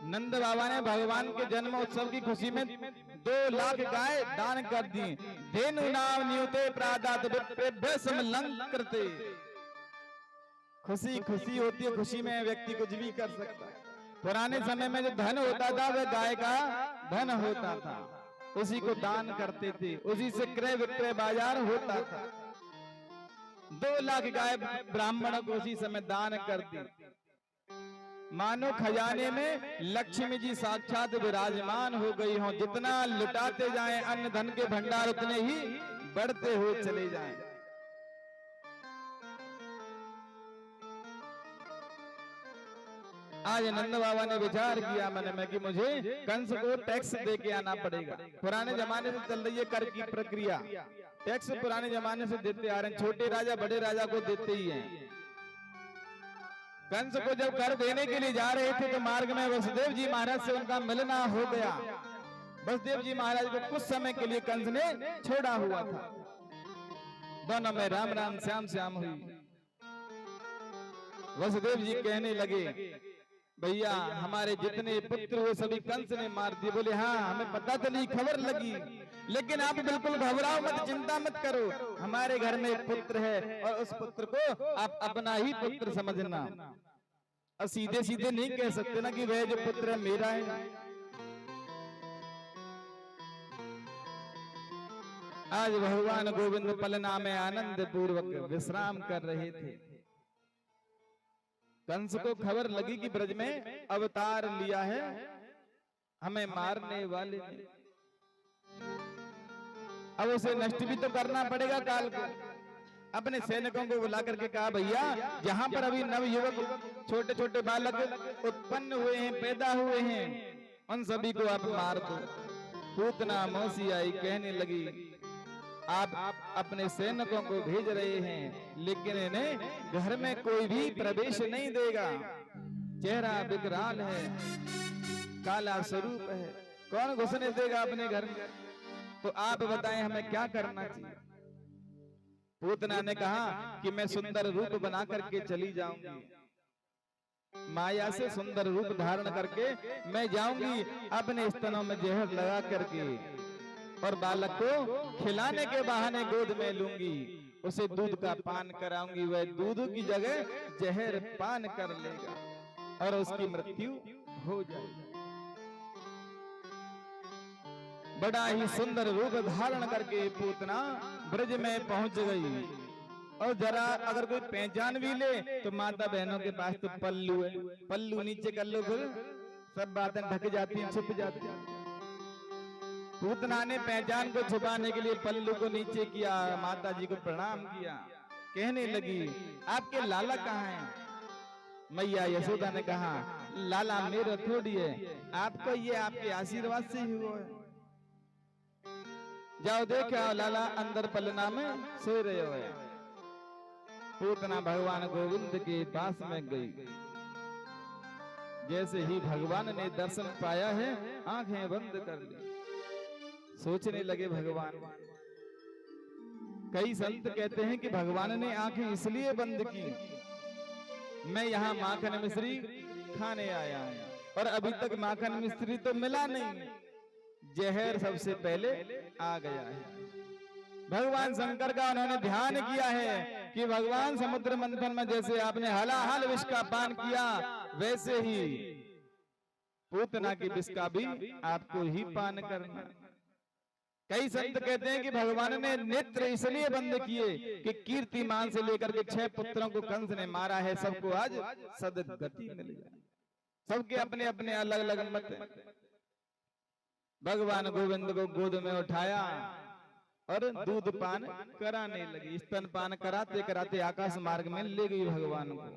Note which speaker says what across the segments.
Speaker 1: नंद बाबा ने भगवान के जन्म उत्सव की खुशी में 2 लाख गाय दान कर दी। धेनु नाम न्यूते प्रादात विप्रेभ्य समलंकृते। खुशी खुशी होती है, खुशी में व्यक्ति कुछ भी कर सकता है। पुराने समय में जो धन होता था वह गाय का धन होता था, उसी को दान करते थे, उसी से क्रय विक्रय बाजार होता था। 2 लाख गाय ब्राह्मण को उसी समय दान कर दी। मानो खजाने में लक्ष्मी जी साक्षात विराजमान हो गई हो। जितना लुटाते जाएं अन्न धन के भंडार उतने ही बढ़ते हुए चले जाएं। आज नंद बाबा ने विचार किया मन में कि मुझे कंस को टैक्स दे के आना पड़ेगा। पुराने जमाने से चल रही है कर की प्रक्रिया, टैक्स पुराने जमाने से देते आ रहे हैं। छोटे राजा बड़े राजा को देते ही हैं। कंस को जब कर देने के लिए जा रहे थे तो मार्ग में वसुदेव जी महाराज से उनका मिलना हो गया। वसुदेव जी महाराज को कुछ समय के लिए कंस ने छोड़ा हुआ था। दोनों में राम राम श्याम श्याम हुई। वसुदेव जी कहने लगे, भैया हमारे जितने पुत्र हुए सभी कंस ने मार दिए। बोले हाँ हमें पता चली, खबर लगी, लेकिन आप बिल्कुल घबराओ मत, चिंता मत करो। हमारे घर में एक पुत्र है और उस पुत्र को आप अपना ही पुत्र समझना। अब सीधे सीधे नहीं कह सकते ना कि वह जो पुत्र है मेरा है। आज भगवान गोविंद पलना में आनंद पूर्वक विश्राम कर रहे थे। कंस को खबर लगी कि ब्रज में अवतार लिया है हमें मारने वाले ने। अब उसे नष्ट भी तो करना पड़ेगा काल को। अपने सैनिकों को बुला करके कहा, भैया जहां पर अभी नव युवक छोटे छोटे बालक उत्पन्न हुए हैं, पैदा हुए हैं, उन सभी को आप मार दो। पूतना मौसी आई, कहने लगी आप अपने सैनिकों को भेज रहे हैं, लेकिन इन्हें घर में कोई भी प्रवेश नहीं देगा। चेहरा विकराल है, काला स्वरूप है, कौन घुसने देगा अपने घर में? तो आप बताएं हमें क्या करना चाहिए? पूतना ने कहा कि मैं सुंदर रूप बना करके चली जाऊंगी, माया से सुंदर रूप धारण करके मैं जाऊंगी, अपने स्तनों में जहर लगा करके और बालक को खिलाने के बहाने गोद में लूंगी, उसे दूध का पान कराऊंगी, वह दूध की जगह जहर पान कर लेगा और उसकी मृत्यु हो जाएगी। बड़ा ही सुंदर रूप धारण करके पूतना ब्रज में पहुंच गई। और जरा अगर कोई पहचान भी ले तो माता बहनों के पास तो पल्लू है, पल्लू नीचे कर लो फिर सब बातें ढक जाती हैं, छुप जाती हैं। पूतना ने पहचान को छुपाने के लिए पल्लू को नीचे किया, माता जी को प्रणाम किया, कहने लगी आपके लाला कहाँ हैं? मैया यशोदा ने कहा लाला मेरा थोड़ी है, आपको ये आपके आशीर्वाद से ही हुआ है। जाओ देखो लाला अंदर पलना में सो रहे हो। पूतना भगवान गोविंद के पास में गई। जैसे ही भगवान ने दर्शन पाया है आंखें बंद कर ली। सोचने लगे भगवान, कई संत कहते हैं कि भगवान ने आंखें इसलिए बंद की, मैं यहाँ माखन मिश्री खाने आया हूं और अभी तक माखन मिश्री तो मिला नहीं, जहर सबसे पहले आ गया है। भगवान शंकर का उन्होंने ध्यान किया है कि भगवान समुद्र मंथन में जैसे आपने हलाहल विष का पान किया, वैसे ही पूतना की विष का भी आपको ही पान करना। कई संत कहते हैं कि भगवान ने नेत्र इसलिए बंद किए कि कीर्तिमान से लेकर के 6 पुत्रों को कंस ने मारा है, सबको आज सदगति मिल जाए। सबके अपने अपने अलग अलग मत हैं। भगवान गोविंद को गोद में उठाया और दूध पान कराने लगी। स्तन पान कराते कराते आकाश मार्ग में ले गई भगवान को।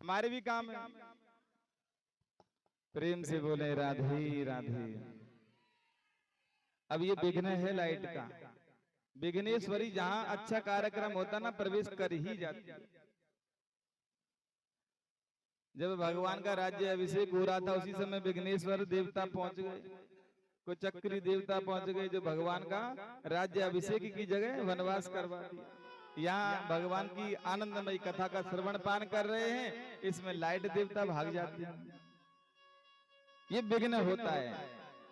Speaker 1: हमारे भी काम है। प्रेम से बोले राधे राधे। अब ये विघ्न है लाइट का। विघ्नेश्वरी जहां अच्छा कार्यक्रम होता ना प्रवेश कर ही जाती। जब भगवान का राज्य अभिषेक हो रहा था उसी समय विघ्नेश्वर देवता पहुंच गए, को चक्री देवता पहुंच गए, जो भगवान का राज्य अभिषेक की जगह वनवास करवा दिया। यहाँ भगवान की आनंदमयी कथा का श्रवण पान कर रहे हैं, इसमें लाइट देवता भाग जाते हैं। ये विघ्न होता है,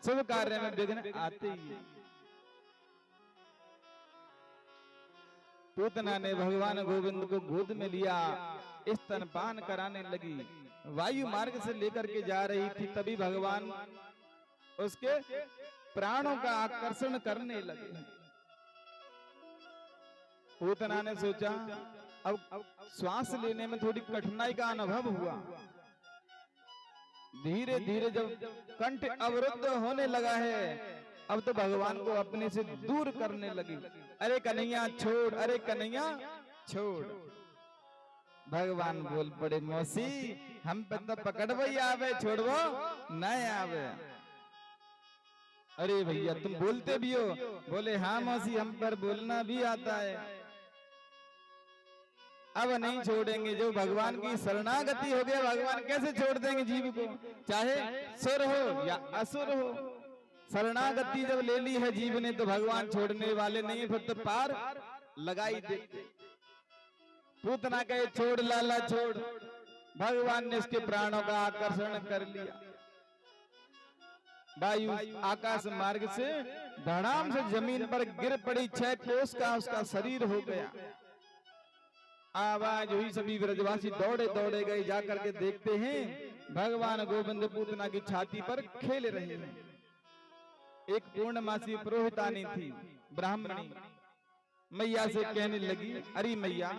Speaker 1: शुभ कार्य में विघ्न आते ही है। पूतना ने भगवान गोविंद को गोद में लिया, स्तनपान कराने लगी। वायु मार्ग से लेकर के जा रही थी, तभी भगवान उसके प्राणों का आकर्षण करने लगे। पूतना ने सोचा अब श्वास लेने में थोड़ी कठिनाई का अनुभव हुआ। धीरे धीरे जब कंठ अवरुद्ध होने लगा है, अब तो भगवान को अपने से दूर करने लगी। अरे कन्हैया छोड़, अरे कन्हैया छोड़। भगवान बोल पड़े, मौसी हम पे तो पकड़बो आवे, छोड़बो नहीं आवे। अरे भैया तुम बोलते भी हो? बोले हाँ मौसी हम पर बोलना भी आता है। अब नहीं छोड़ेंगे, जो भगवान की शरणागति हो गया भगवान कैसे छोड़ देंगे जीव को, चाहे सुर हो या असुर हो। शरणागति जब ले ली है जीव ने तो भगवान छोड़ने वाले नहीं है, फिर तो पार लगाई देते। पूतना कहे छोड़ लाला छोड़। भगवान ने उसके प्राणों का आकर्षण कर लिया। वायु आकाश मार्ग से धड़ाम से जमीन पर गिर पड़ी, 6 कोस का उसका शरीर हो गया। आवाज हुई, सभी ब्रजवासी दौड़े दौड़े गए, जाकर के देखते हैं भगवान गोविंद पूतना की छाती पर खेल रहे हैं। एक पूर्णमासी पुरोहितानी थी, ब्राह्मणी, मैया से कहने लगी, अरे मैया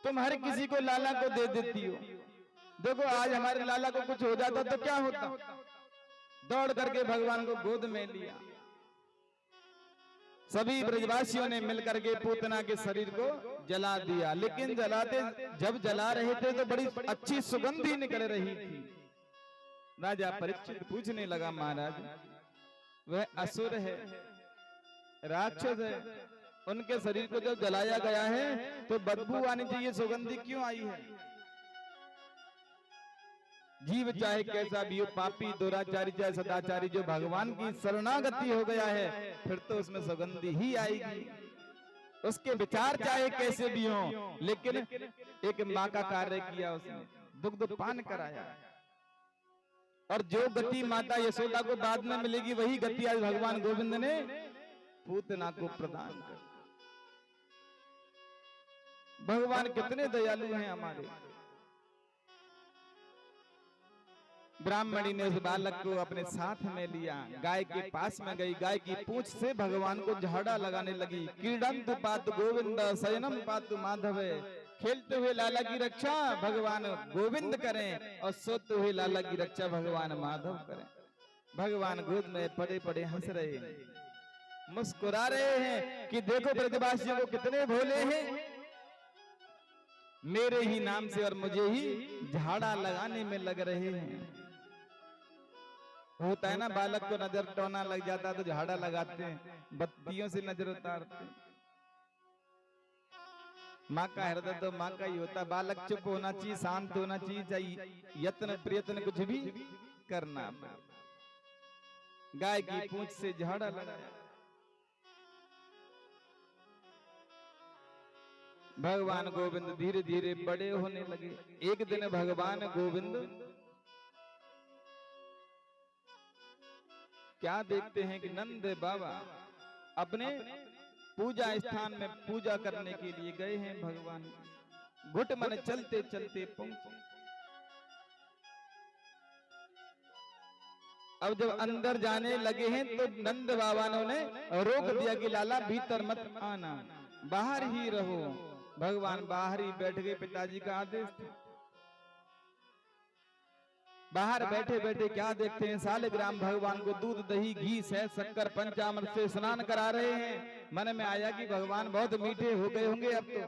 Speaker 1: तुम हर किसी को लाला को दे देती हो, देखो आज हमारे लाला को कुछ हो जाता तो क्या होता। दौड़ करके भगवान को गोद में लिया। सभी ब्रजवासियों ने मिलकर के पूतना के शरीर को जला दिया, लेकिन जब जला रहे थे तो बड़ी अच्छी सुगंधी निकल रही थी। राजा परीक्षित पूछने लगा, महाराज वह असुर है, राक्षस है, उनके शरीर को जब जलाया गया है तो बदबू आनी चाहिए, सुगंधी क्यों आई है? जीव चाहे कैसा भी हो, पापी दुराचारी चाहे सदाचारी, जो भगवान की शरणागति हो गया है फिर तो उसमें सुगंधी ही आएगी। उसके विचार चाहे कैसे भी हो, लेकिन एक माँ का कार्य किया, उसने दुग्ध पान कराया। और जो गति माता यशोदा को बाद में मिलेगी वही गति आज भगवान गोविंद ने पूतना को प्रदान कर। भगवान कितने दयालु हैं हमारे। ब्राह्मणी ने उस बालक को अपने साथ में लिया, गाय के पास में गई, गाय की पूंछ से भगवान को झाड़ा लगाने लगी। क्रीडंतु पातु गोविंद शयनम पातु माधव। खेलते हुए लाला की रक्षा भगवान गोविंद करें और सोते हुए लाला की रक्षा भगवान माधव करें। भगवान गोद में पड़े पड़े हंस रहे हैं, मुस्कुरा रहे हैं कि देखो ब्रजवासियों को कितने भोले हैं, मेरे ही नाम से और मुझे ही झाड़ा लगाने में लग रहे हैं। होता है ना, बालक को नजर टोना लग जाता तो झाड़ा लगाते हैं, बत्तियों से नजर उतारते हैं। माँ का हृदय तो माँ का ही होता। बालक चुप होना चाहिए, शांत होना चाहिए, यत्न प्रयत्न कुछ भी करना। गाय की पूंछ से झाड़ा लगाया। भगवान गोविंद धीरे धीरे बड़े होने लगे। एक दिन भगवान गोविंद क्या देखते हैं कि नंद बाबा अपने पूजा स्थान में पूजा करने के लिए गए हैं। भगवान घुट मन चलते चलते पहुंचे। अब जब अंदर जाने लगे हैं तो नंद बाबा ने रोक दिया कि लाला भीतर मत आना, बाहर ही रहो। भगवान बाहर ही बैठ गए, पिताजी का आदेश था। बाहर बैठे बैठे क्या देखते हैं, सालिग्राम भगवान को दूध दही घी शहद शक्कर पंचामृत से स्नान करा रहे हैं। मन में आया कि भगवान बहुत मीठे हो गए होंगे, अब तो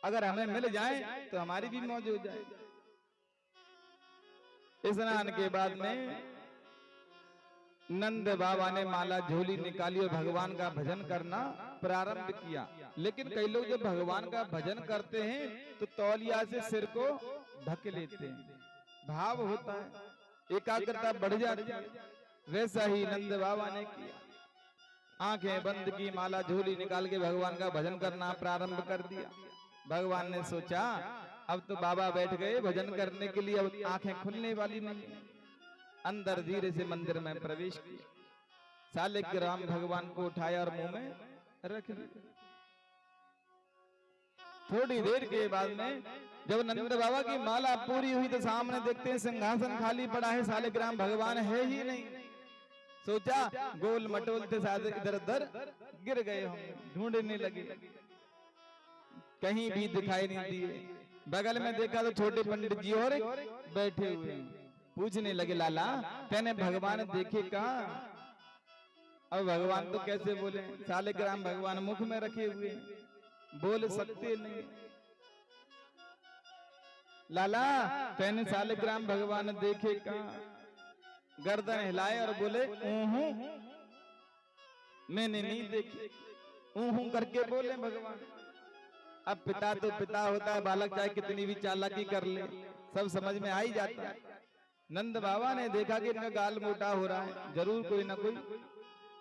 Speaker 1: अगर हमें मिल जाए तो हमारी भी मौज हो जाए। स्नान के बाद में नंद बाबा ने माला झोली निकाली और भगवान का भजन करना प्रारंभ किया। लेकिन कई लोग जब भगवान का भजन करते हैं तो तौलिया से सिर को ढक लेते हैं, भाव होता है, एकाग्रता बढ़ जाती है। वैसा ही नंद बाबा ने किया, आंखें बंद की, माला झोली निकाल के भगवान का भजन करना प्रारंभ कर दिया। भगवान ने सोचा अब तो बाबा बैठ गए भजन करने के लिए, अब आंखें खुलने वाली नहीं। अंदर धीरे से मंदिर में प्रवेश किया, शालिग्राम भगवान को उठाया और मुंह में रख लिया। थोड़ी देर के बाद में जब नंद बाबा की माला पूरी हुई तो सामने देखते हैं सिंहासन खाली पड़ा है, शालिग्राम भगवान है ही नहीं। सोचा गोल मटोल थे शायद इधर उधर गिर गए होंगे, ढूंढने लगे, कहीं भी दिखाई नहीं दिए। बगल में देखा तो छोटे पंडित जी और बैठे हुए, पूछने लगे लाला तेने भगवान देखे कहा? अब भगवान तो कैसे बोले, शालिग्राम भगवान मुख में रखे हुए, बोल सकते नहीं। लाला तेने शालिग्राम भगवान देखे कहा? गर्दन हिलाए और बोले मैंने नहीं देखे, करके बोले भगवान। अब पिता तो पिता होता है, बालक चाहे कितनी भी चालाकी कर ले सब समझ में आ ही जाता है। नंद बाबा ने देखा कि इनका गाल मोटा हो रहा है, जरूर कोई ना कोई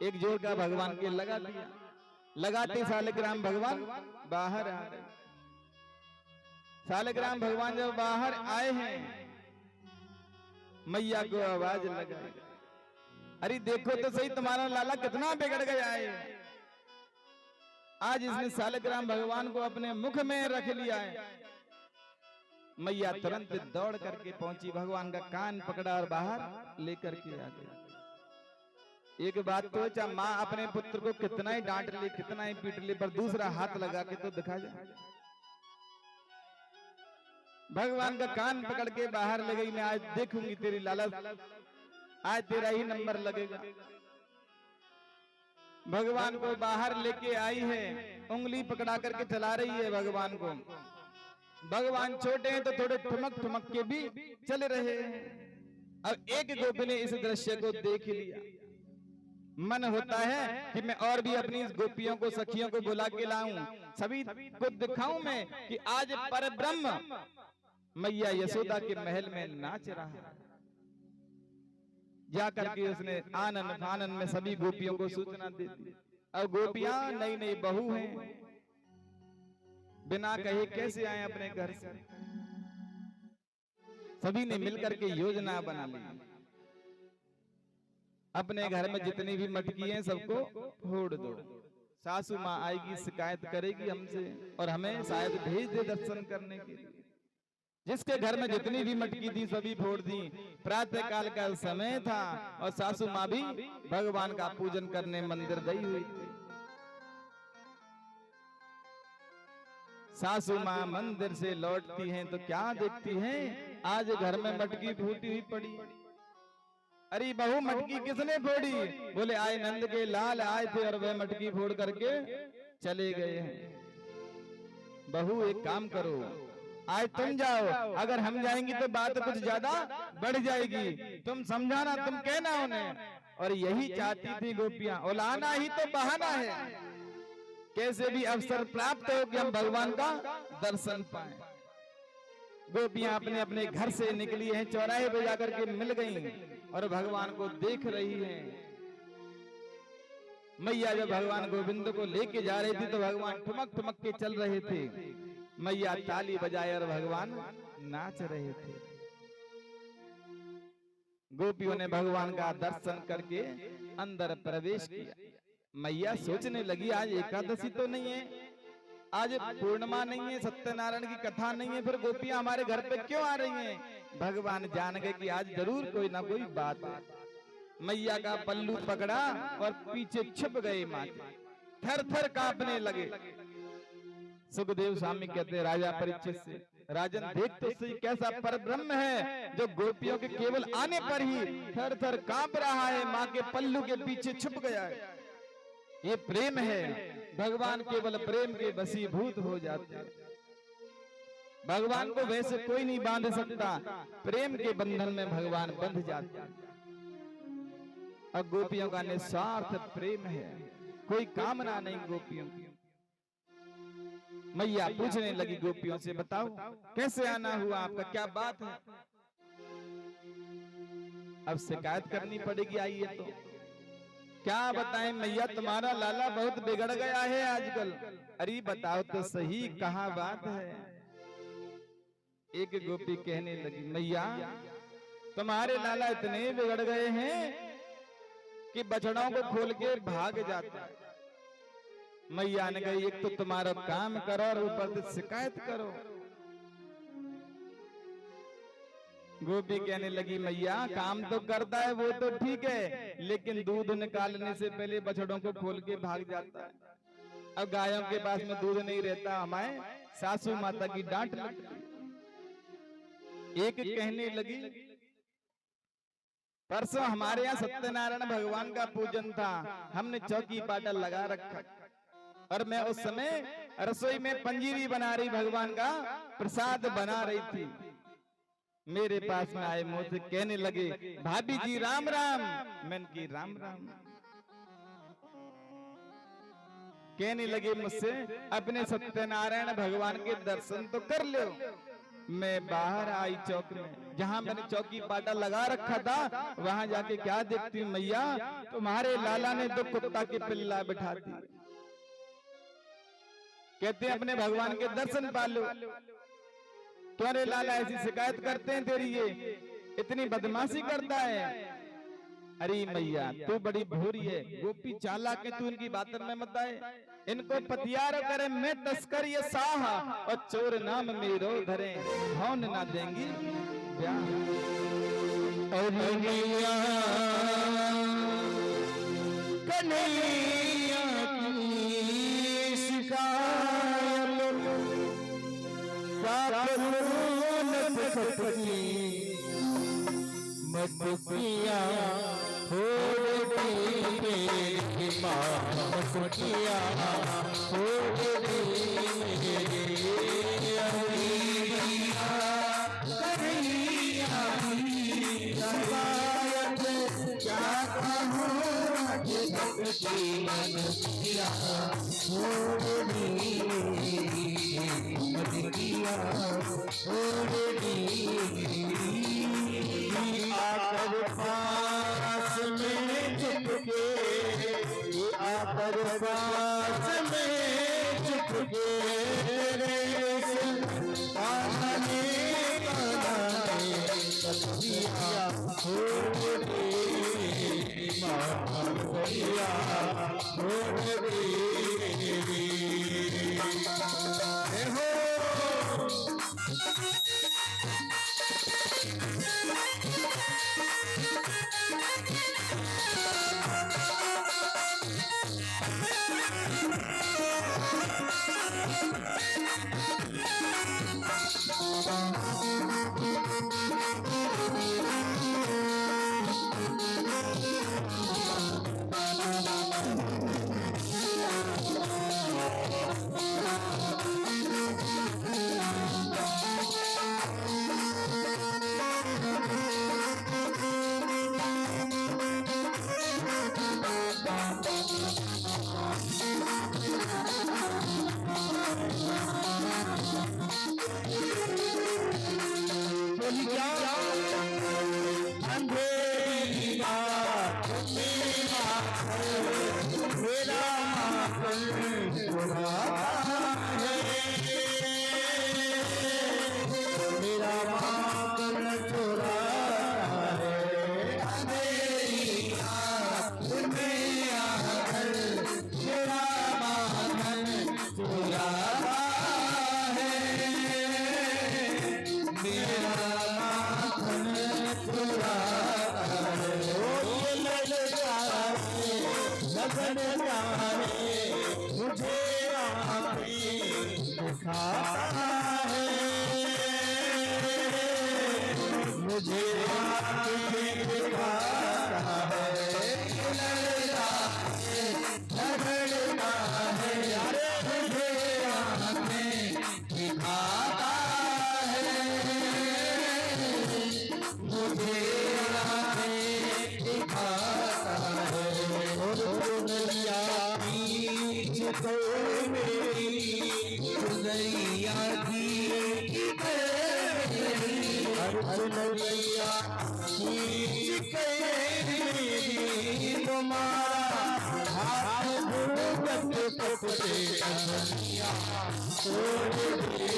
Speaker 1: एक जोड़ का भगवान के लगा दिया। लगाते शालिग्राम भगवान बाहर आ गए। शालिग्राम भगवान जब बाहर आए हैं मैया को आवाज लगाई, अरे देखो तो सही तुम्हारा लाला कितना बिगड़ गया है, आज इसने शालिग्राम भगवान को अपने मुख में रख लिया है। मैया तुरंत दौड़ करके पहुंची, भगवान का कान पकड़ा और बाहर लेकर के आ गई। एक बात तो चाहे माँ अपने पुत्र को कितना ही डांट ले, कितना ही पीट ले, पर दूसरा हाथ लगा के तो दिखा जाए। भगवान का कान पकड़ के बाहर ले गई, मैं आज देखूंगी तेरी लाला, आज तेरा ही नंबर लगेगा। भगवान को बाहर लेके आई है, उंगली पकड़ा करके चला रही है भगवान को। भगवान छोटे हैं तो थोड़े ठुमक ठुमक के भी चल रहे हैं। अब एक गोपी ने इस दृश्य को देख लिया, मन होता है कि मैं और भी अपनी गोपियों को, सखियों को बुला के लाऊं, सभी को दिखाऊं मैं कि आज परब्रह्म मैया यशोदा के महल में नाच रहा है। जाकर के उसने आनंद फानन में सभी गोपियों को सूचना दे दी। अब गोपियां नई नई बहू हैं, बिना कहे कैसे आए अपने घर से। सभी ने मिलकर के योजना बना ली, अपने घर में जितनी भी मटकी हैं सबको फोड़ दो। सासू माँ आएगी, शिकायत करेगी हमसे और हमें शायद भेज दे दर्शन करने के लिए। जिसके घर में जितनी भी मटकी थी सभी फोड़ दी। प्रातः काल का समय था और सासू माँ भी भगवान का पूजन करने मंदिर गई हुई थी। सासू माँ मंदिर से लौटती हैं तो क्या देखती हैं, आज घर में मटकी फूटी हुई पड़ी। अरे बहू मटकी किसने फोड़ी? बोले आए नंद के लाल आए थे और वह मटकी फोड़ करके चले गए हैं। बहू एक काम करो, आज तुम जाओ, अगर हम जाएंगी तो बात कुछ ज्यादा बढ़ जाएगी, तुम समझाना, तुम कहना उन्हें। और यही चाहती थी गोपियां, उलाना ही तो बहाना है, कैसे भी अवसर प्राप्त हो कि हम भगवान का दर्शन पाएं। गोपियां अपने अपने घर से निकली हैं, चौराहे पे जाकर के मिल गई और भगवान को देख रही हैं। मैया जब भगवान गोविंद को लेके जा रही थी तो भगवान ठुमक ठुमक के चल रहे थे, मैया ताली बजाए और भगवान नाच रहे थे। गोपियों ने भगवान का दर्शन करके अंदर प्रवेश किया। मैया सोचने लगी आज एकादशी तो नहीं है, आज पूर्णिमा नहीं है, सत्यनारायण की कथा नहीं है, फिर गोपियां हमारे घर पे क्यों आ रही हैं? भगवान जान गए कि आज जरूर कोई ना कोई बात है। मैया का पल्लू पकड़ा और पीछे छिप गए, माथे थर थर कांपने लगे। सुखदेव स्वामी कहते राजा परीक्षित से, राजन देख तो सही कैसा परब्रह्म है जो गोपियों के केवल आने पर ही थर थर कांप रहा है, माँ के पल्लू के पीछे छुप गया है। ये प्रेम है, भगवान केवल प्रेम के वशीभूत हो जाते हैं। भगवान को वैसे कोई नहीं बांध सकता, प्रेम के बंधन में भगवान बंध जाते हैं। और गोपियों का निस्वार्थ प्रेम है, कोई कामना नहीं गोपियों की। मैया पूछने लगी गोपियों से, बताओ कैसे आना हुआ आपका, क्या बात है? अब शिकायत करनी पड़ेगी, आइए तो क्या बताएं मैया, तुम्हारा लाला बहुत बिगड़ गया है आजकल। अरे बताओ तो सही, कहाँ बात है? एक गोपी कहने लगी, मैया तुम्हारे लाला इतने बिगड़ गए हैं कि बछड़ों को खोल के भाग जाता है। मैया ने कही, एक तो तुम्हारा काम करो और ऊपर से शिकायत करो। गोपी कहने लगी, मैया काम तो करता है वो तो ठीक है, लेकिन दूध निकालने से पहले बछड़ों को खोल के भाग जाता है। अब गायों के पास में दूध नहीं रहता, हमारे सासू माता की डांट लगती। एक कहने लगी, परसों हमारे यहाँ सत्यनारायण भगवान का पूजन था, हमने चौकी पाटा लगा रखा और मैं उस समय रसोई में पंजीरी बना रही, भगवान का प्रसाद बना रही थी। मेरे पास में आए, मुझसे कहने लगे, भाभी जी राम राम। मैंने की राम राम। कहने लगे मुझसे, अपने सत्यनारायण भगवान के दर्शन तो कर लो। मैं बाहर आई चौक में, जहां मैंने चौकी पाटा लगा रखा था, वहां जाके क्या देखती हूँ मैया, तुम्हारे लाला ने तो कुत्ता की पिल्ला बिठा दी। कहते हैं अपने भगवान के दर्शन पालो। तुम्हारे लाला ऐसी शिकायत करते हैं तेरी, ये इतनी बदमाशी करता है। अरे मैया तू बड़ी भूरी है, गोपी चालाक है, तू इनकी बातों में मत आए। इनको पतियार करे मैं तस्कर ये साह, और चोर नाम मेरो धरे, धौन ना देंगी प्यार।
Speaker 2: कन्हैया कन्हैया की शिकायत मत किया आकर पास में चुपके, आकर पास में चुपके हसनैया खींच के मेरी तुम्हारा हाथ भूगत पकड़े अनैया छोड़ दे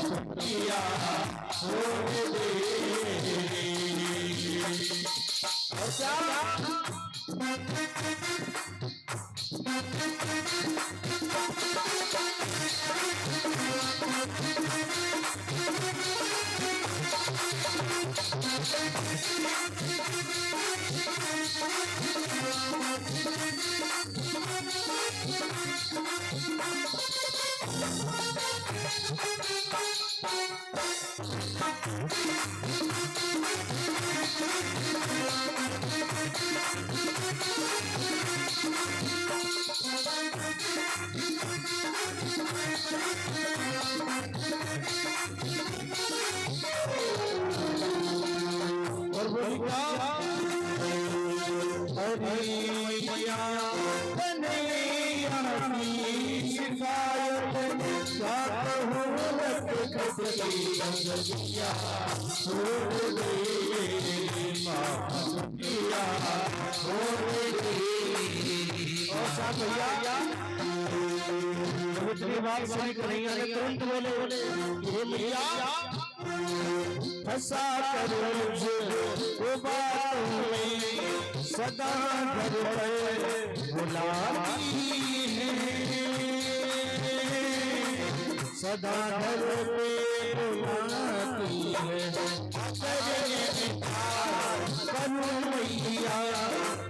Speaker 2: अनैया छोड़ दे। तुरंत बोले हे मैया फंसा कर वो बात में सदा घर पर बुलाती है सदा घर पे बुलाती है करूँ मैया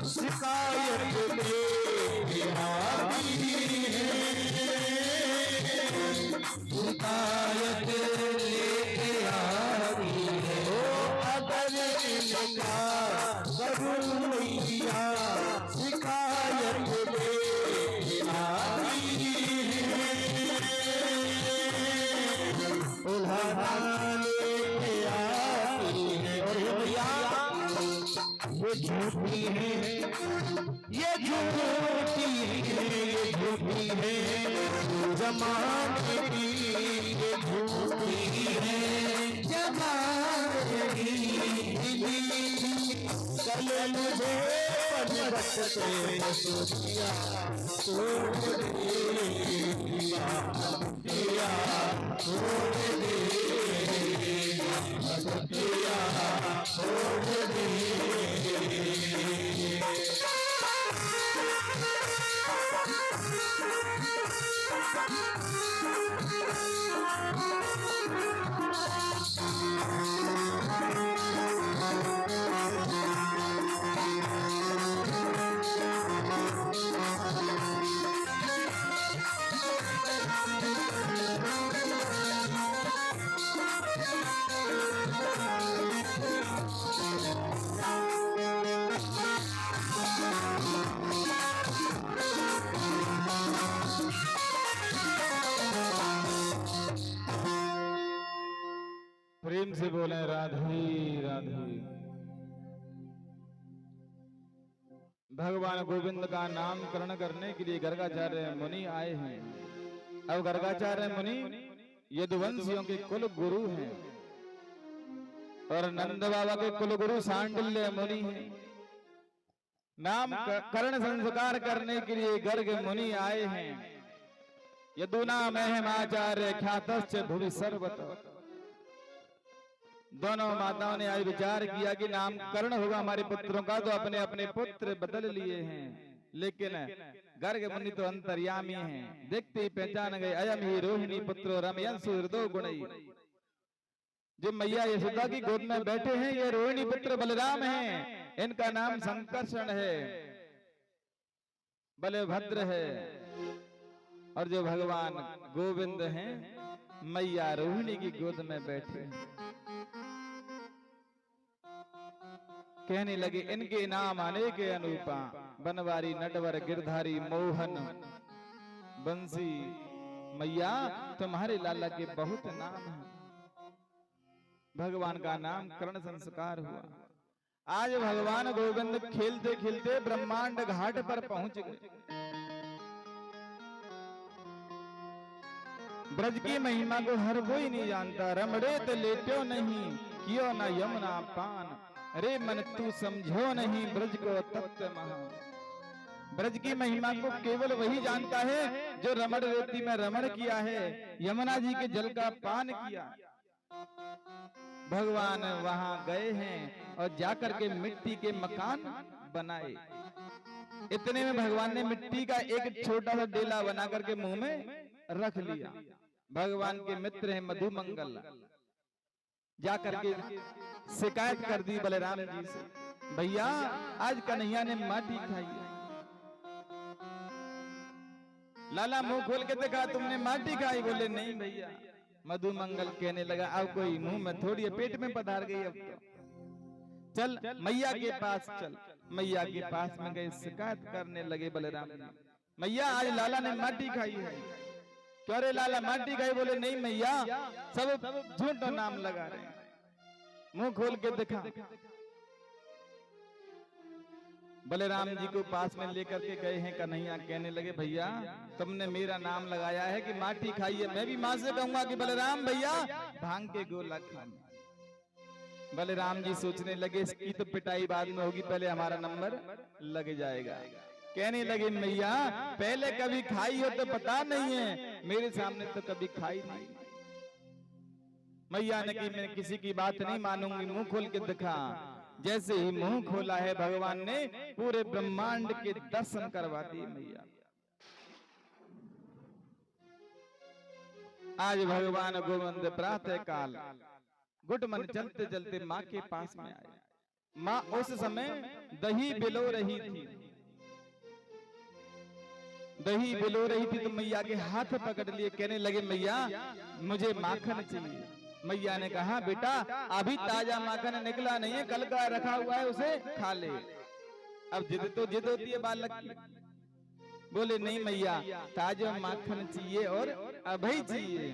Speaker 2: शिकायत में आती है शिकायत लेके आती है अगर इनका करूँ मैया शिकायत लेके आती है उल्हाना लेके आती है। और भैया ये झूठी है ये झूठी है ये झूठी है जमाने की ये झूठी है जमाने की कल मुझे पंडत से सोचिया छोड़ दिया छोड़ दे छोड़ दे।
Speaker 1: प्रेम से बोले राधे राधे। भगवान गोविंद का नामकरण करने के लिए गर्गाचार्य मुनि आए हैं। अब गर्गाचार्य मुनि यदुवंशियों के कुल गुरु हैं और नंद बाबा के कुल गुरु सांडिल्य मुनि हैं। नामकरण संस्कार करने के लिए गर्ग मुनि आए हैं। यदुना महिमाचार्य ख्यातश्च भुवि सर्वतः। दोनों माताओं ने आज विचार किया कि नामकरण होगा हमारे पुत्रों का, तो अपने अपने पुत्र बदल लिए हैं। लेकिन गर्ग मुनि तो अंतर्यामी हैं, देखते ही पहचान गए अयम ही रोहिणी पुत्रो रमयंसु हृदय गुणई। जो मैया यशोदा की गोद में बैठे हैं ये रोहिणी पुत्र बलराम हैं। इनका नाम संकर्षण है, बलभद्र है। और जो भगवान गोविंद हैं मैया रोहिणी की गोद में बैठे हैं। कहने लगे इनके नाम अनेक अनूपा, बनवारी नटवर गिरधारी मोहन बंसी। मैया तुम्हारे लाला के बहुत नाम हैं। भगवान का नामकरण संस्कार हुआ। आज भगवान गोविंद खेलते खेलते ब्रह्मांड घाट पर पहुंच गए। ब्रज की महिमा को हर कोई नहीं जानता। रमड़े तो लेट्यो नहीं, कियो ना यमुना पान। अरे मन तू समझो नहीं, ब्रज को तत्व महान। ब्रज की महिमा को केवल वही जानता है जो रमण रेती में रमण किया है, यमुना जी के जल का पान किया। भगवान वहां गए हैं और जाकर के मिट्टी के मकान बनाए। इतने में भगवान ने मिट्टी का एक छोटा सा डेला बना करके मुंह में रख लिया। भगवान के मित्र हैं मधुमंगल, जाकर के शिकायत कर दी बलराम जी से, भैया आज कन्हैया ने माटी खाई है। लाला मुंह खोल के देखा, तुमने माटी खाई? बोले नहीं भैया। मधुमंगल कहने लगा, अब कोई मुंह में थोड़ी है, पेट में पधार गई। अब तो चल मैया के पास चल। मैया के पास में गए, शिकायत करने लगे बलराम जी, मैया आज लाला ने माटी खाई है। क्यों रे लाला माटी खाई? बोले नहीं मैया, सब झूठ नाम लगा रहे हैं। मुंह खोल के देखा, बलराम जी को पास में लेकर के गए हैं कन्हैया, कहने लगे भैया तुमने मेरा नाम लगाया है कि माटी खाई है, मैं भी मां से कहूंगा कि बलराम भैया भांग के गोला खाना। बलराम जी सोचने लगे इसकी तो पिटाई बाद में होगी, पहले हमारा नंबर लग जाएगा। कहने लगे मैया पहले कभी खाई हो तो पता नहीं है, मेरे सामने तो कभी खाई नहीं। मैया ने कि मैं किसी की बात नहीं मानूंगी। मुंह खोल के दिखा, जैसे ही मुंह खोला है भगवान ने पूरे ब्रह्मांड के दर्शन करवा दिए मैया। आज भगवान गोविंद प्रातः काल गुटमन चलते चलते माँ के पास में आए। माँ उस समय दही बिलो रही थी। दही बिलो रही थी तो मैया के हाथ पकड़ लिए, कहने लगे मैया मुझे माखन चाहिए। मैया ने कहा बेटा अभी ताजा माखन निकला नहीं है, कल का रखा हुआ है, उसे खा ले। अब जिद तो जिद होती है बालक की। बोले नहीं मैया ताजा माखन चाहिए और अभी चाहिए।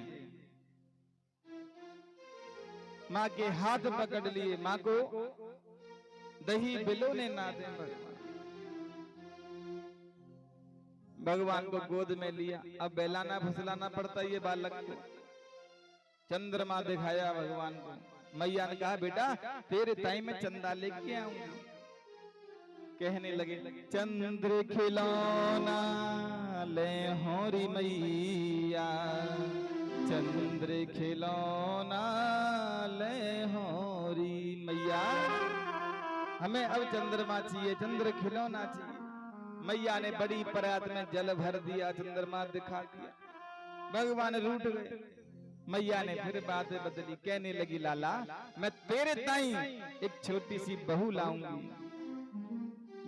Speaker 1: माँ के हाथ पकड़ लिए, माँ को दही बिलोने ना दे। भगवान को गोद में लिया, अब बहलाना फुसलाना पड़ता ये बालक को। चंद्रमा दिखाया भगवान को। मैया ने कहा बेटा तेरे ताई में चंदा लेके आऊंगी। कहने लगे चंद्र खिलौना ले होरी मैया, चंद्र खिलौना ले होरी मैया। हमें अब चंद्रमा चाहिए, चंद्र खिलौना चाहिए। मैया ने बड़ी परात में जल भर दिया, चंद्रमा दिखा दिया। भगवान रूठ गए। मैया ने फिर बात बदली, कहने लगी लाला मैं तेरे ताई एक छोटी सी बहू लाऊंगी।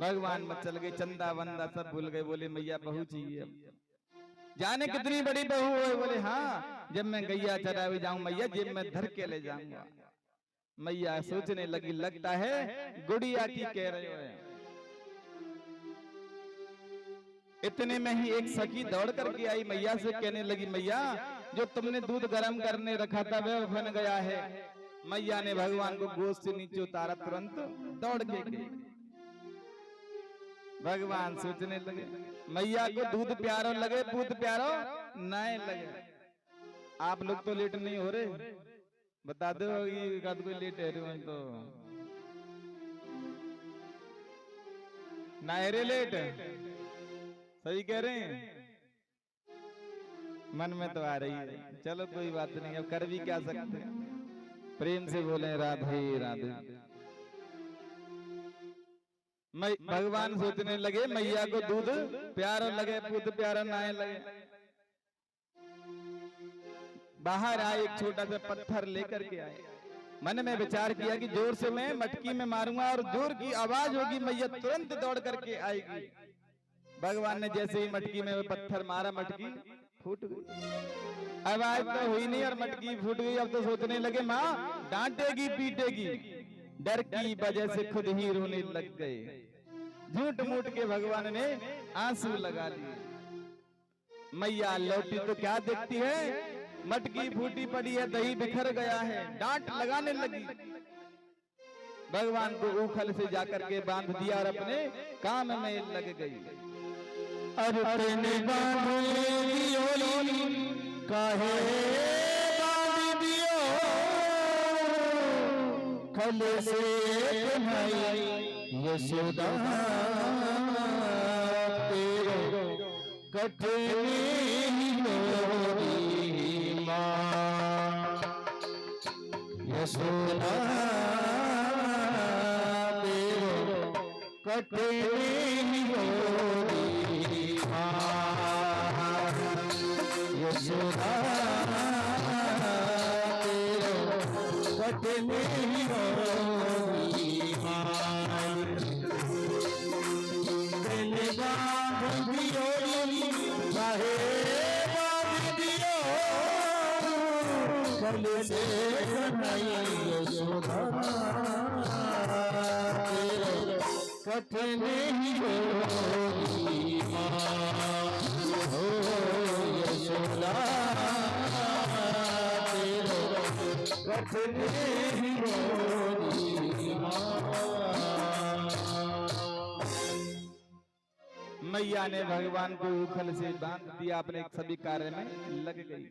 Speaker 1: भगवान मत चल गए, चंदा वंदा सब भूल गए। बोले मैया बहू चाहिए। अब जाने कितनी बड़ी बहू है? बोले हाँ जब मैं गैया चरावे जाऊं मैया जेब में धर के ले जाऊंगा। मैया सोचने लगी लगता है गुड़िया की कह रहे हो। इतने में ही एक सखी दौड़ करके आई, मैया से कहने लगी मैया जो तुमने दूध गर्म करने रखा था वह बन गया है। मैया ने भगवान को गोद से नीचे उतारा, तुरंत दौड़ के गई। भगवान सोचने लगे मैया को दूध प्यारो लगे पूत प्यारो नहीं लगे। आप लोग तो लेट नहीं हो रहे, बता दो कोई लेट है तो ना रे लेट। सही कह रहे हैं, मन में तो आ रही है। चलो कोई बात नहीं, अब कर भी क्या सकते हैं। प्रेम से बोले राधे राधे। भगवान सोचने लगे मैया को दूध प्यारा लगे पूत प्यारा ना लगे। बाहर आए, एक छोटा सा पत्थर लेकर के आए। मन में विचार किया कि जोर से मैं मटकी में मारूंगा और जोर की आवाज होगी, मैया तुरंत दौड़ करके आएगी। भगवान ने जैसे ही मटकी में पत्थर मारा, मटकी फूट गई। आवाज तो हुई नहीं और मटकी फूट गई। अब तो सोचने लगे माँ डांटेगी पीटेगी, डर की वजह से खुद ही रोने लग गए। झूठ मूठ के भगवान ने आंसू लगा लिए। मैया लौटी तो क्या देखती है, मटकी फूटी पड़ी है, दही बिखर गया है। डांट लगाने लगी। भगवान को उखल से जाकर के बांध दिया और अपने काम में लग गई।
Speaker 2: अरे काहे बांध दियो खल से कन्हैया यशोदा तेरो कठिनी मोरी मां यशोदा तेरो कठिनी मोरी मां यशोदा तेरो कठिनी मोरी मां कल से यशोदा तेरो कठिनी मोरी मां हो यशोदा तेरो कठिनी मोरी मां।
Speaker 1: मैया ने भगवान को उखल से बांध दिया, अपने सभी कार्य में लग गई।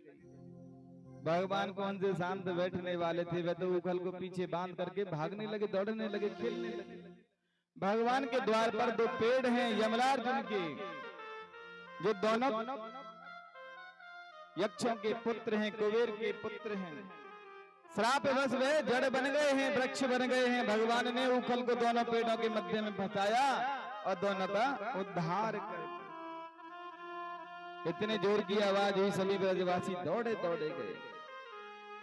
Speaker 1: भगवान कौन से शांत बैठने वाले थे, वे तो उखल को पीछे बांध करके भागने लगे, दौड़ने लगे, खेलने लगे। भगवान के द्वार पर दो पेड़ हैं यमलार्जुन के, जो दोनों यक्षों के पुत्र हैं, कुबेर के पुत्र हैं। श्राप वश वे जड़ बन गए हैं, वृक्ष बन गए हैं। भगवान ने उखल को दोनों पेड़ों के मध्य में फंसाया और दोनों का उद्धार कर। इतने जोर की आवाज हुई, सभी ब्रजवासी दौड़े दौड़े गए।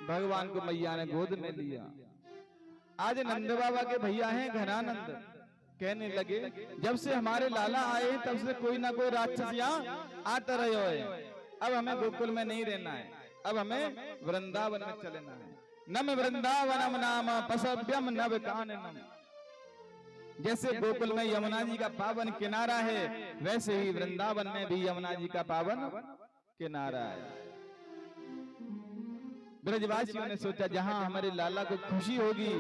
Speaker 1: भगवान को मैया ने गोद में लिया। आज नंद बाबा के भैया हैं घनानंद, कहने लगे जब से हमारे लाला आए तब से कोई ना कोई राक्षस यहाँ आता रहे हो। अब हमें गोकुल में नहीं रहना है, अब हमें वृंदावन में चलना है। नम वृंदावनम नाम पशव्यम नव काननम। जैसे गोकुल में यमुना जी का पावन किनारा है, वैसे ही वृंदावन में भी यमुना जी का पावन किनारा है। ब्रजवासियों ने सोचा जहां हमारे लाला को खुशी होगी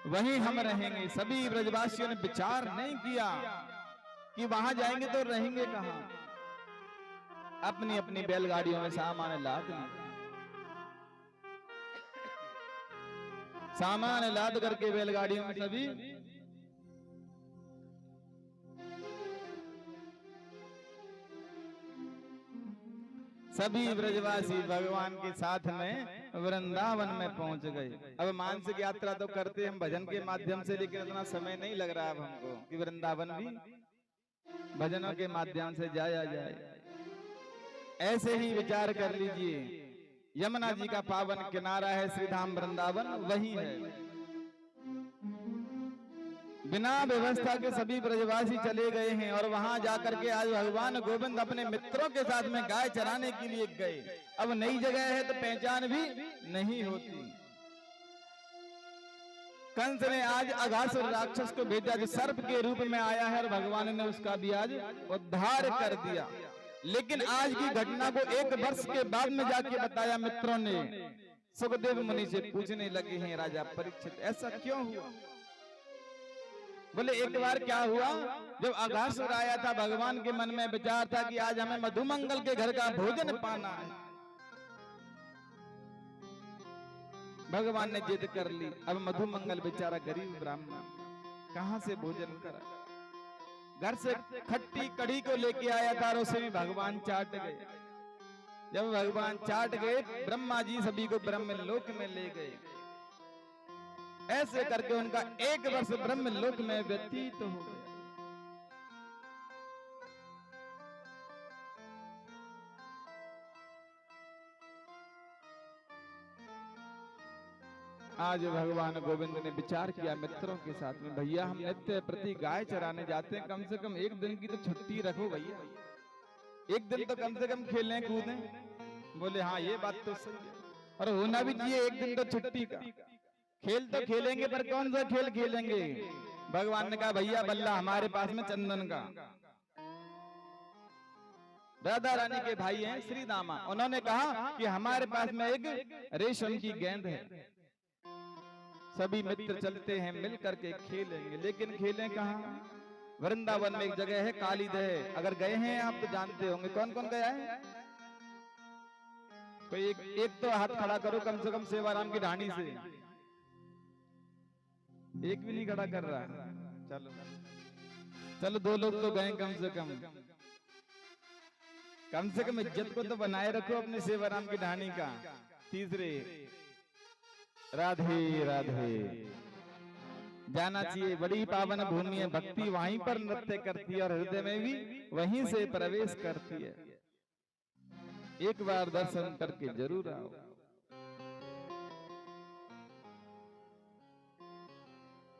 Speaker 1: वहीं हम रहेंगे। सभी ब्रजवासियों ने विचार नहीं किया कि वहां जाएंगे तो रहेंगे कहां। अपनी अपनी बैलगाड़ियों में सामान लाद लिया। सामान लाद करके बैलगाड़ियों में सभी ब्रजवासी भगवान के साथ में वृंदावन में पहुंच गए। अब मानसिक यात्रा तो करते हम भजन के माध्यम से, लेकिन इतना समय नहीं लग रहा अब हमको कि वृंदावन भी भजनों के माध्यम से जाया जाए। ऐसे ही विचार कर लीजिए, यमुना जी का पावन किनारा है श्रीधाम वृंदावन, वही है। बिना व्यवस्था के सभी ब्रजवासी चले गए हैं और वहां जाकर के आज भगवान गोविंद अपने मित्रों के साथ में गाय चराने के लिए गए। अब नई जगह है तो पहचान भी नहीं होती। कंस ने आज अघासुर राक्षस को भेजा जो सर्प के रूप में आया है और भगवान ने उसका भी आज उद्धार कर दिया। लेकिन आज की घटना को 1 वर्ष के बाद में जाके बताया मित्रों ने। सुखदेव मुनि से पूछने लगे हैं राजा परीक्षित ऐसा क्यों हुआ। बोले एक बार क्या हुआ, जब अघासुर आया था भगवान के मन में विचार था कि आज हमें मधुमंगल के घर का भोजन पाना है। भगवान ने जिद कर ली। अब मधुमंगल बेचारा गरीब ब्राह्मण कहां से भोजन करा। घर से खट्टी कढ़ी को लेके आया था और उसे भी भगवान चाट गए। जब भगवान चाट गए ब्रह्मा जी सभी को ब्रह्म लोक में ले गए। ऐसे करके उनका 1 वर्ष ब्रह्म लोक में व्यतीत हो गया। आज भगवान गोविंद ने विचार किया मित्रों के साथ में, भैया हम नित्य प्रति गाय चराने जाते हैं, कम से कम 1 दिन की तो छुट्टी रखो भैया, 1 दिन तो कम से कम खेलें कूदें। बोले हाँ ये बात तो सही है और होना भी चाहिए 1 दिन तो छुट्टी का। खेल तो खेलेंगे पर कौन सा खेल खेलेंगे। भगवान ने कहा भैया बल्ला हमारे पास में चंदन का। राधा रानी के भाई हैं श्री दामा, उन्होंने कहा कि हमारे पास में एक रेशम की गेंद है। सभी मित्र चलते हैं मिल करके खेलेंगे, लेकिन खेलें कहाँ। वृंदावन में एक जगह है कालीदह, अगर गए हैं आप तो जानते होंगे। कौन कौन गया है कोई एक तो हाथ खड़ा करो कम से कम सेवाराम की ढाणी से। एक भी नहीं खड़ा कर रहा। चलो चलो, 2 लोग तो गए कम से कम। कम से कम इज्जत को तो बनाए रखो अपने सेवाराम की ढाणी का। तीसरे, राधे राधे। जाना चाहिए, बड़ी पावन भूमि है, भक्ति वहीं पर नृत्य करती है और हृदय में भी वहीं से प्रवेश करती है। एक बार दर्शन करके जरूर आओ।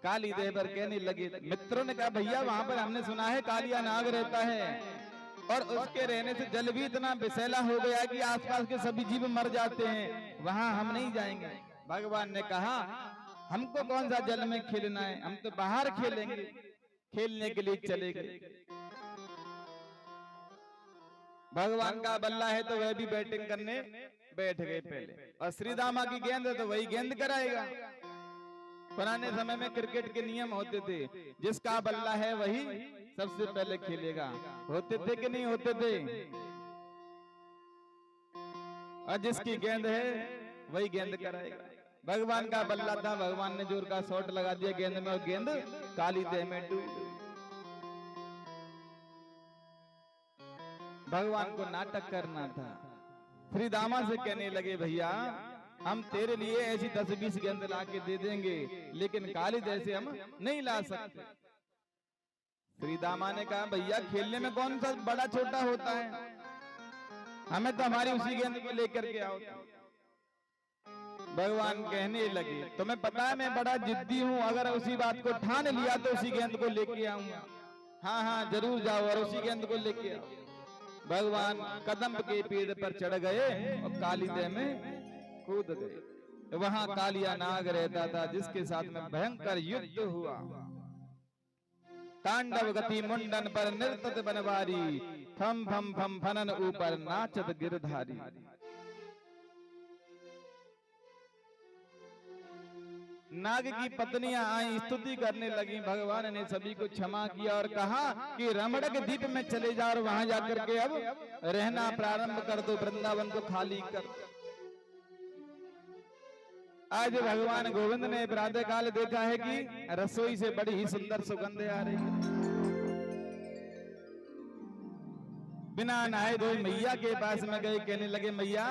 Speaker 1: काली देव पर कहने लगे, मित्रों ने कहा भैया वहां पर हमने सुना है कालिया नाग रहता है और उसके रहने से जल भी इतना विषैला हो गया कि आसपास के सभी जीव मर जाते हैं, वहां हम नहीं जाएंगे। भगवान ने कहा हमको कौन सा जल में खेलना है, हम तो बाहर खेलेंगे। खेलने के लिए चले गए। भगवान का बल्ला है तो वह भी बैटिंग करने बैठ गए पहले, और श्री दामा की गेंद है तो वही गेंद कराएगा। पुराने समय में क्रिकेट के नियम होते थे, जिसका बल्ला है वही सबसे पहले खेलेगा। होते थे कि नहीं होते थे? और जिसकी गेंद है वही गेंद कराएगा। भगवान का बल्ला था, भगवान ने जोर का शॉट लगा दिया गेंद में और गेंद काली देह में डूब। भगवान को नाटक करना था। श्री दामा से कहने लगे भैया हम तेरे लिए ऐसी 10-20 गेंद ला के दे देंगे, लेकिन काली देह से हम नहीं ला सकते। श्री दामा ने कहा भैया खेलने में कौन सा बड़ा छोटा होता है, हमें तो हमारी उसी गेंद को लेकर के आओ। भगवान कहने लगे तुम्हें पता है मैं बड़ा जिद्दी हूँ, अगर उसी बात को ठान लिया तो उसी गेंद को लेके आऊंगा। हाँ हाँ जरूर जाओ और उसी गेंद को लेके आओ। भगवान कदम्ब के पेड़ पर चढ़ गए और काली देह में कूद गए। वहां कालिया नाग रहता था, जिसके साथ में भयंकर युद्ध हुआ। तांडव गति मुंडन पर नृत्य बनवारी, फम फम फम फनन ऊपर नाचत गिरधारी। नाग की पत्नियां आई, स्तुति करने लगी। भगवान ने सभी को क्षमा किया और कहा कि रमणक द्वीप में चले जाओ और वहां जाकर के अब रहना प्रारंभ कर दो, वृंदावन को खाली कर। आज भगवान गोविंद ने प्रातः काल देखा है कि रसोई से बड़ी ही सुंदर सुगंध आ रही है। बिना नहाए धोए मैया के पास में गए, कहने लगे मैया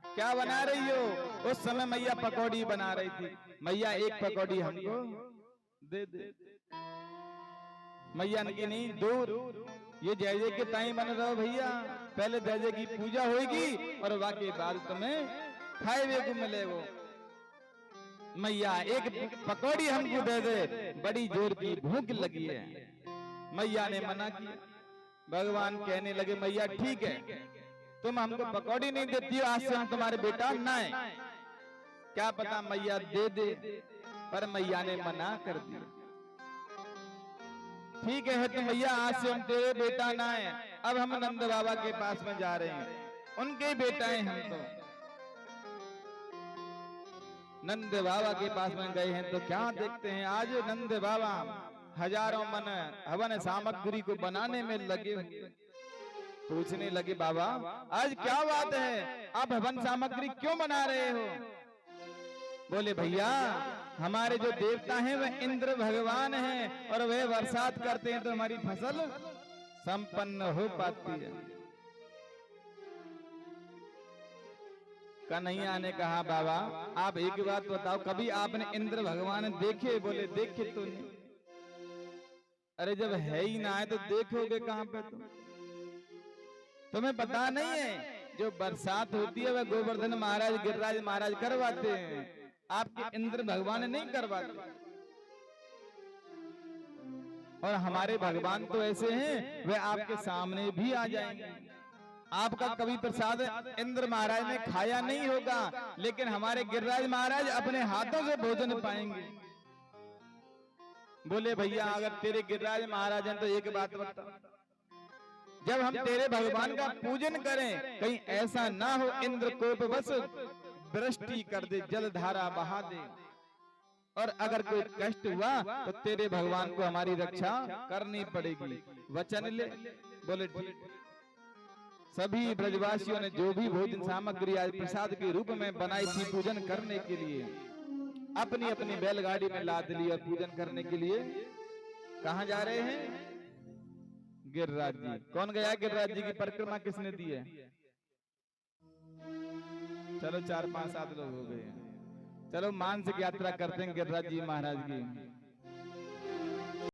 Speaker 1: क्या बना रही हो? उस समय मैया पकौड़ी बना रही थी। मैया एक पकौड़ी हमको दे दे। मैया ने की नहीं दूर, ये जय के टाइम बन रहा हो भैया, पहले जय की पूजा होगी और वाके बाद तुम्हें खाए हुए को मिलेगा। मैया एक पकौड़ी हमको दे दे, बड़ी जोर की भूख लगी है। मैया ने मना किया। भगवान कहने लगे मैया ठीक है, तुम हमको पकौड़ी नहीं देती हो, आज से हम तुम्हारे बेटा ना है। क्या पता मैया दे दे, पर मैया ने मना कर दिया। ठीक है तो मैया आज से हम तेरे बेटा ना है, अब हम नंद बाबा के पास में जा रहे हैं, उनके बेटा हैं हम। तो नंद बाबा के पास में गए हैं तो क्या देखते हैं, आज नंद बाबा हजारों मन हवन सामग्री को बनाने में लगे हुए। पूछने लगे बाबा आज क्या बात है, आप हवन सामग्री क्यों बना रहे हो? बोले भैया हमारे जो देवता हैं वह इंद्र भगवान हैं और वे बरसात करते हैं तो हमारी फसल संपन्न हो पाती है। कन्हैया ने कहा बाबा आप एक बात बताओ, कभी आपने इंद्र भगवान देखे? बोले देखे तो नहीं। अरे जब है ही ना है तो देखोगे कहां पे? तुम्हें पता नहीं है जो बरसात होती है वह गोवर्धन महाराज गिरिराज महाराज करवाते हैं, आपके इंद्र भगवान नहीं करवाते। और हमारे भगवान तो ऐसे हैं वे आपके सामने भी आ जाएंगे। आपका कभी प्रसाद इंद्र महाराज ने खाया नहीं होगा, लेकिन हमारे गिरिराज महाराज अपने हाथों से भोजन पाएंगे। बोले भैया अगर तेरे गिरिराज महाराज हैं तो एक बात बता, जब हम तेरे भगवान का पूजन करें कहीं ऐसा ना हो इंद्र कोपवश वृष्टि कर दे, जल धारा बहा दे, और अगर कोई कष्ट हुआ तो तेरे भगवान को हमारी रक्षा करनी पड़ेगी, वचन ले। बोले ठीक। सभी ब्रजवासियों ने जो भी भोजन सामग्री आज प्रसाद के रूप में बनाई थी पूजन करने के लिए, अपनी अपनी बैलगाड़ी में लाद ली और पूजन करने के लिए कहां जा रहे हैं? गिरिराज जी। कौन गया गिरिराज जी की परिक्रमा किसने दी है? चलो 4-5-7 लोग हो गए हैं। चलो मानसिक यात्रा करते हैं गिरिराज जी महाराज की।